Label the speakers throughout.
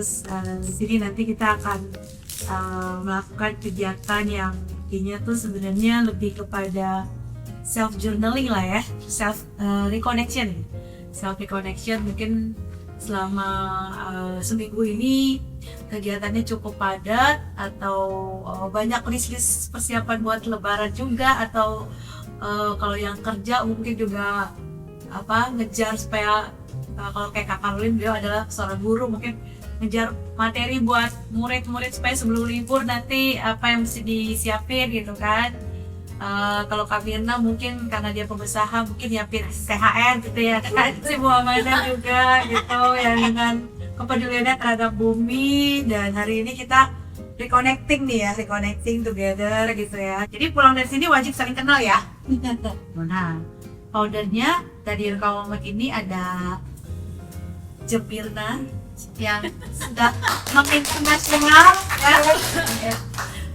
Speaker 1: Terus di sini nanti kita akan melakukan kegiatan yang intinya tuh sebenarnya lebih kepada self journaling lah ya, self reconnection mungkin selama seminggu ini kegiatannya cukup padat atau banyak list persiapan buat lebaran juga, atau kalau yang kerja mungkin juga ngejar supaya kalau kayak Kak Karolin, beliau adalah seorang guru, mungkin ngejar materi buat murid-murid supaya sebelum libur nanti apa yang mesti disiapin gitu kan. Kalau Kak Mirna mungkin karena dia pengusaha mungkin nyiapin THR gitu ya kan. Si Muhammadah juga gitu yang dengan kepeduliannya terhadap bumi, dan hari ini kita reconnecting together gitu ya. Jadi pulang dari sini wajib saling kenal ya. Nah, foundernya dari Rekawamat ini ada Jepirna yang sudah internasional ya.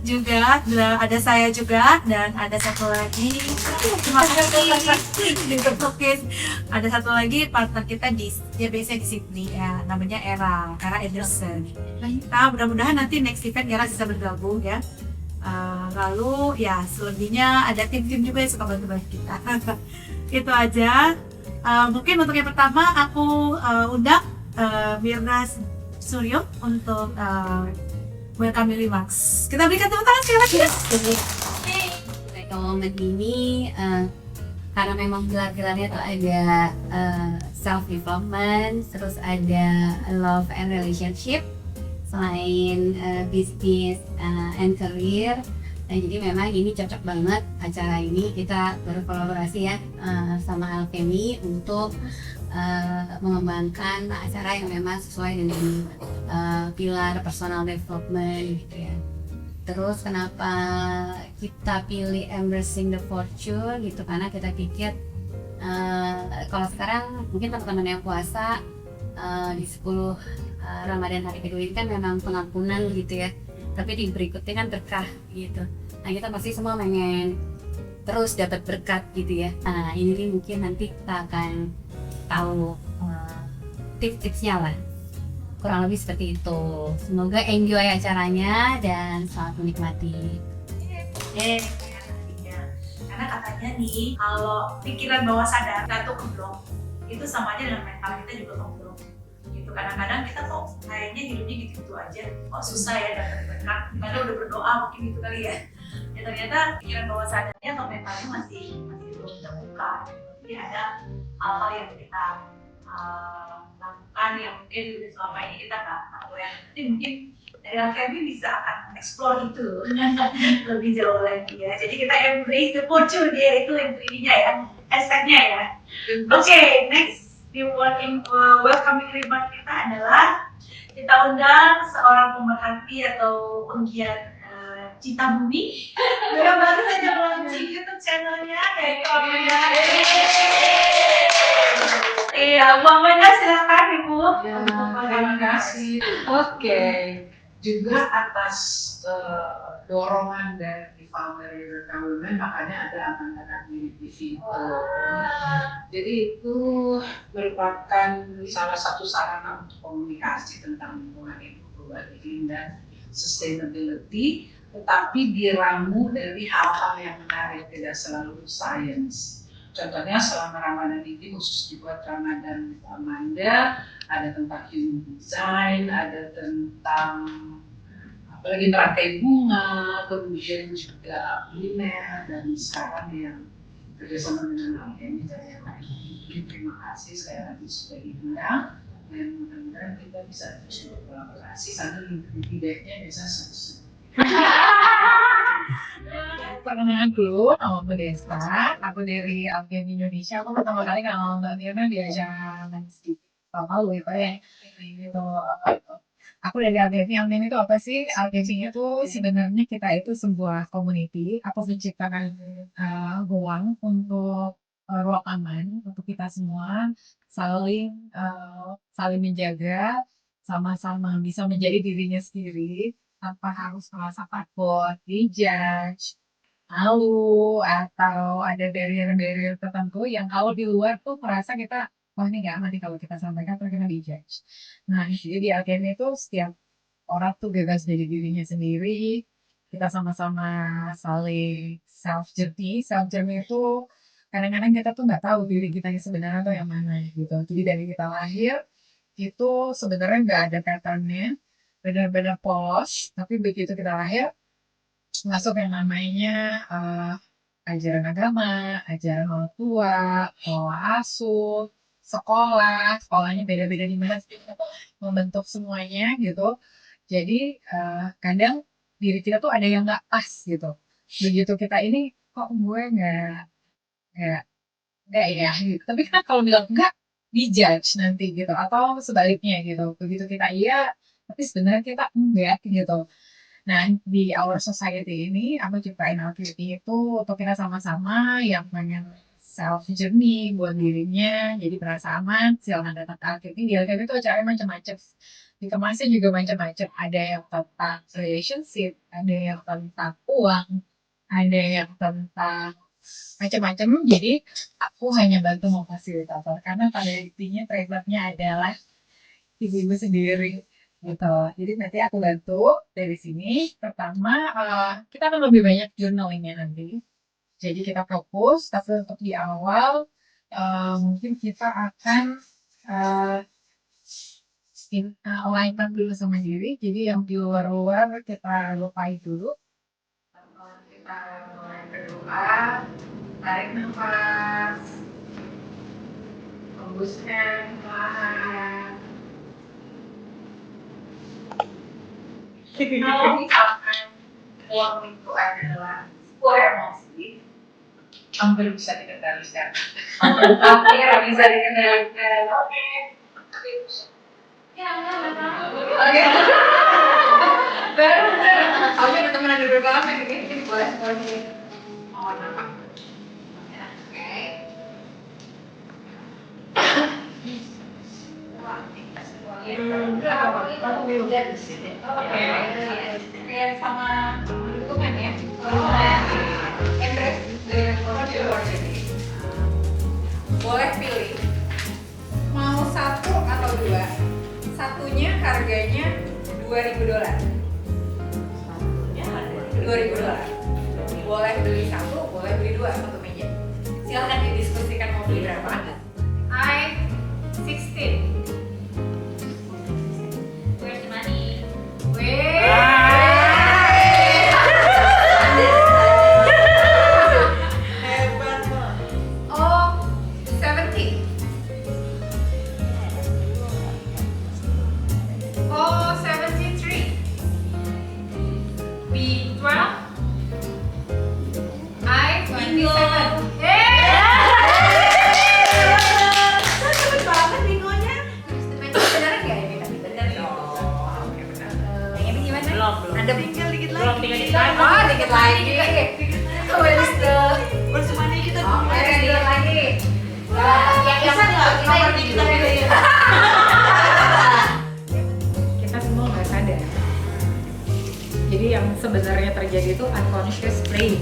Speaker 1: Juga ada saya juga, dan ada satu lagi terima kasih ditepukin, ada satu lagi partner kita dia biasanya di Sydney ya, namanya Era Anderson. Nah, mudah-mudahan nanti next event Era bisa bergabung ya. Lalu ya selebihnya ada tim-tim juga yang suka bantu-bantu kita. Itu aja. Mungkin untuk yang pertama aku undang Mirna Suryo untuk welcome remarks. Kita berikan tepuk tangan sekali lagi.
Speaker 2: Rekawamat ini karena memang gelar-gelarnya tuh ada self development, terus ada love and relationship, selain business and career. Nah, jadi memang ini cocok banget acara ini, kita berkolaborasi ya sama Alchemy untuk mengembangkan acara yang memang sesuai dengan pilar personal development gitu ya. Terus kenapa kita pilih Embracing the Fortune gitu, karena kita pikir kalau sekarang mungkin teman-teman yang puasa di 10 Ramadan hari kedua ini kan memang pengampunan gitu ya, tapi di berikutnya kan berkah gitu. Nah, kita pasti semua pengen terus dapat berkat gitu ya. Nah, ini mungkin nanti kita akan tahu tips-tipsnya lah, kurang lebih seperti itu. Semoga enjoy acaranya dan selamat menikmati.
Speaker 1: Karena katanya nih, kalau pikiran bawah sadar kita tuh keblok, itu sama aja dengan mental kita juga keblok. Gitu, kadang-kadang kita kok kayaknya hidupnya gitu-gitu aja, kok susah ya dapat berkat, karena udah berdoa mungkin gitu kali ya. Ya ternyata pikiran bawah sadarnya atau mentalnya masih belum terbuka. Jadi ada hal-hal yang kita lakukan yang mungkin selama ini kita nggak tahu ya. Nanti mungkin dari Alchemy bisa akan explore itu lebih jauh lagi ya. Jadi kita embrace the fortune ya, itu intinya ya, hashtagnya ya. Oke, next di welcoming remark kita adalah kita undang seorang pemerhati atau penggiat Cinta Bumi. Beliau baru saja launching YouTube channelnya, yaitu Iya, Muhammadah silakan Ibu.
Speaker 3: Ya, terima kasih. Oke, juga atas dorongan dari founder Rekawamat, makanya ada anak-anak di TV itu. Jadi itu merupakan salah satu sarana untuk komunikasi tentang lingkungan hidup, perubahan iklim dan sustainability, tetapi diramu dari hal-hal yang menarik, tidak selalu sains. Contohnya selama Ramadan ini khusus dibuat Ramadan Amanda, ada tentang human design, ada tentang apalagi rantai bunga, kemudian juga kuliner, dan sekarang yang kerjasama dengan Alchemy dan yang lain. Terima kasih sekali lagi sudah diundang, dan mudah-mudahan kita bisa terus berkolaborasi sambil feedbacknya bisa selesai. Perkenalkan dulu, nama aku Desa, aku dari Alchemy Indonesia. Aku pertama kali kenal Mbak Mirna di acara lalu gitu ya. Gitu. Aku dari Alchemy itu apa sih? Alchemy itu sebenarnya kita itu sebuah community. Aku menciptakan ruang untuk ruang aman untuk kita semua, saling menjaga, sama-sama bisa menjadi dirinya sendiri tanpa harus merasa takut dijudge, malu, atau ada barrier-barrier tertentu yang kalau di luar tuh merasa kita oh ini nggak aman nih kalau kita sampaikan terkena dijudge. Nah, jadi di alkemi itu setiap orang tuh bebas jadi dirinya sendiri. Kita sama-sama saling self journey itu kadang-kadang kita tuh nggak tahu diri kita yang sebenarnya tuh yang mana gitu. Jadi dari kita lahir itu sebenarnya nggak ada patternnya, benar-benar polos. Tapi begitu kita lahir masuk yang namanya ajaran agama, ajaran orang tua, pola asuh, sekolahnya beda-beda di mana sih, membentuk semuanya gitu. Jadi kadang diri kita tuh ada yang nggak pas gitu. Begitu kita ini kok gue nggak nggak ya gitu. Tapi kan kalau bilang enggak dijudge nanti gitu atau sebaliknya gitu. Begitu kita iya tapi sebenarnya kita enggak gitu. Nah, di Our Society ini, aku ciptain activity itu untuk kita sama-sama yang pengen self journey buat dirinya, jadi merasa aman, silahkan datang ke activity. Di activity itu acaranya macam-macam. Dikemasnya juga macam-macam. Ada yang tentang relationship, ada yang tentang uang, ada yang tentang macam-macam. Jadi, aku hanya bantu memfasilitator. Karena pada intinya trademarknya adalah ibu-ibu sendiri gitu. Jadi nanti aku bantu dari sini. Pertama, kita akan lebih banyak journalingnya nanti. Jadi kita fokus, tapi untuk di awal mungkin kita akan alignment dulu sama diri. Jadi yang di luar-luar kita lupain dulu. Kita mulai berdoa, tarik nafas, hembuskan perlahan. Kalau misalkan uang itu adalah sebuah emosi, hampir bisa dikendalikan. Hampir bisa dikendalikan. Oke. Oke. Aku ada teman ada berapa lama ini boleh mau nampak. Oke. Aku belum lihat di sini. Oke. Kayak sama dukungan ya. Embrace the opportunity. Boleh pilih mau satu atau dua. Satunya harganya $2,000. $2,000. Boleh beli satu, boleh beli dua satu meja. Silakan didiskusikan mau beli berapa. I 16. Where's the money? Oh, 70. Oh, 73. B12. I 27.
Speaker 1: Cepet banget bingonya.
Speaker 2: Beneran nggak ini tadi? Bener ya? Yang ini gimana?
Speaker 1: Belum.
Speaker 2: Ada
Speaker 1: Tinggal dikit
Speaker 2: belum
Speaker 1: lagi.
Speaker 2: tinggal dikit lagi. Oh, dikit lagi. Where is the?
Speaker 1: Bersemuanya kita
Speaker 2: Oke, dikit lagi.
Speaker 1: bisa nggak nomor kita ini?
Speaker 4: Kita semua nggak sadar. Jadi yang sebenarnya terjadi itu unconscious play.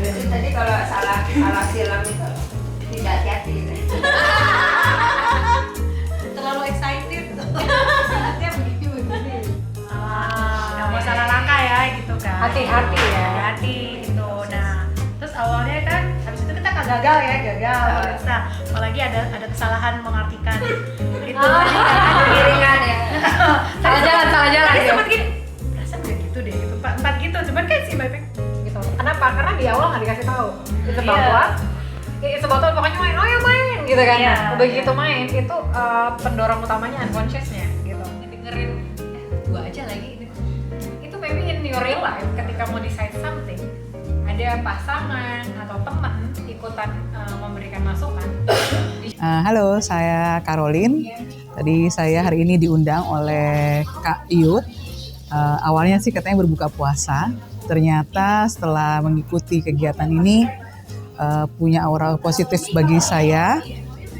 Speaker 2: Tadi kalau salah silang itu tidak hati-hati.
Speaker 1: Terlalu excited.
Speaker 4: Nggak mau salah langkah ya gitu kan.
Speaker 2: Hati-hati ya.
Speaker 4: Hati-hati gitu. Nah, terus awalnya kan habis itu kita gagal terus nah, apalagi ada kesalahan mengartikan itu tadi kan
Speaker 2: Kemiringan ya. Salah jalan
Speaker 4: tadi
Speaker 2: ya.
Speaker 4: sempat gini perasaan udah gitu deh gitu empat gitu cuman kan si Mbak Pek
Speaker 5: Gitu. Kenapa? Karena di awal nggak dikasih tahu. Itu
Speaker 4: Iya.
Speaker 5: bahwa itu botol pokoknya main, oh ya main gitu kan.
Speaker 4: Iya.
Speaker 5: Nah, begitu main itu pendorong utamanya unconsciousnya gitu. Dengerin
Speaker 2: Dua aja lagi.
Speaker 5: itu maybe in your real life ketika mau decide something ada pasangan atau teman ikutan memberikan masukan.
Speaker 6: Halo, saya Caroline. Tadi saya hari ini diundang oleh Kak Iyut. Awalnya sih katanya berbuka puasa. Ternyata setelah mengikuti kegiatan ini punya aura positif bagi saya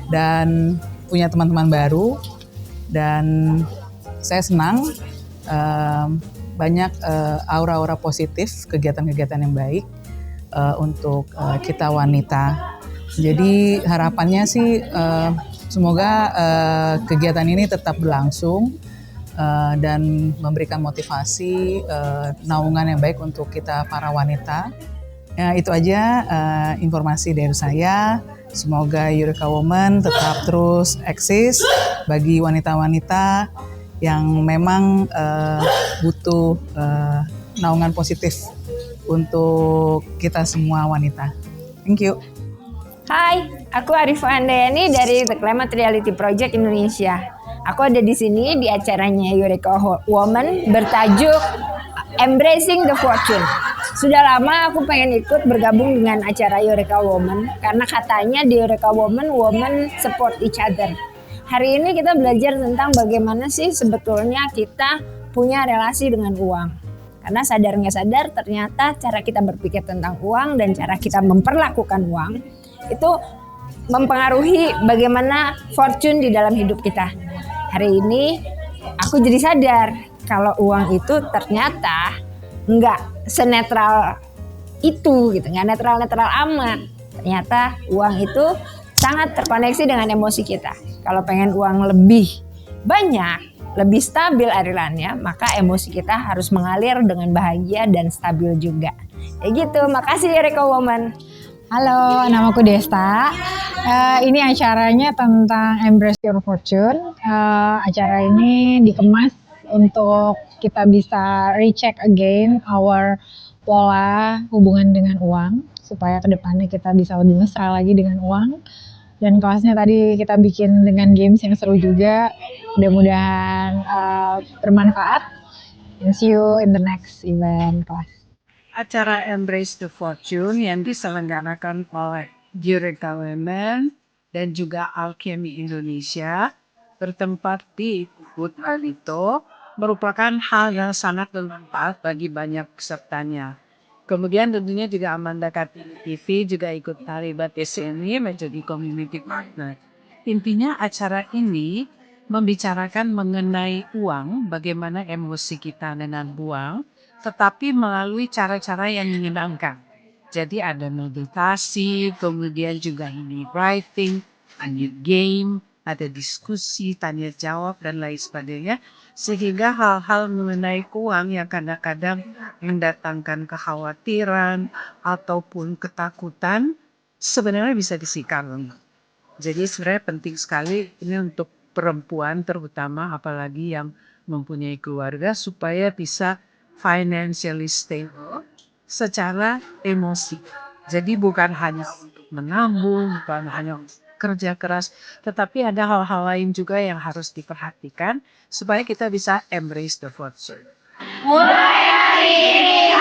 Speaker 6: dan punya teman-teman baru. Dan saya senang banyak aura-aura positif, kegiatan-kegiatan yang baik untuk kita wanita. Jadi harapannya sih semoga kegiatan ini tetap berlangsung dan memberikan motivasi naungan yang baik untuk kita para wanita. Ya, itu aja informasi dari saya. Semoga Eureka Women tetap terus eksis bagi wanita-wanita yang memang butuh naungan positif untuk kita semua wanita. Thank you.
Speaker 7: Hai, aku Arifa Andayani dari The Climate Reality Project Indonesia. Aku ada di sini di acaranya Eureka Women bertajuk Embracing the Fortune. Sudah lama aku pengen ikut bergabung dengan acara Eureka Women karena katanya di Eureka Women, women support each other. Hari ini kita belajar tentang bagaimana sih sebetulnya kita punya relasi dengan uang. Karena sadar nggak sadar ternyata cara kita berpikir tentang uang dan cara kita memperlakukan uang itu mempengaruhi bagaimana fortune di dalam hidup kita. Hari ini aku jadi sadar kalau uang itu ternyata nggak senetral itu gitu, nggak netral-netral amat. Ternyata uang itu sangat terkoneksi dengan emosi kita. Kalau pengen uang lebih banyak, lebih stabil alirannya, maka emosi kita harus mengalir dengan bahagia dan stabil juga. Kayak gitu, makasih Eureka Women.
Speaker 8: Halo, namaku Desta. Ini acaranya tentang Embrace Your Fortune. Acara ini dikemas untuk kita bisa recheck again our pola hubungan dengan uang, supaya kedepannya kita bisa lebih mesra lagi dengan uang. Dan kelasnya tadi kita bikin dengan games yang seru juga. Mudah-mudahan bermanfaat. And see you in the next event kelas.
Speaker 3: Acara Embrace the Fortune yang diselenggarakan oleh Eureka Women dan juga Alchemy Indonesia bertempat di Ubud Barito merupakan hal yang sangat bermanfaat bagi banyak pesertanya. Kemudian tentunya juga Amanda Kartini TV juga ikut terlibat di sini menjadi community partner. Intinya acara ini membicarakan mengenai uang, bagaimana emosi kita dengan uang, tetapi melalui cara-cara yang menyenangkan. Jadi ada meditasi, kemudian juga ini writing, ada game, ada diskusi, tanya jawab, dan lain sebagainya. Sehingga hal-hal mengenai uang yang kadang-kadang mendatangkan kekhawatiran ataupun ketakutan sebenarnya bisa disikarkan. Jadi sebenarnya penting sekali ini untuk perempuan terutama, apalagi yang mempunyai keluarga, supaya bisa financially stable secara emosi. Jadi bukan hanya untuk menabung, bukan hanya untuk kerja keras, tetapi ada hal-hal lain juga yang harus diperhatikan supaya kita bisa embrace the fortune.
Speaker 7: Mulai hari ini,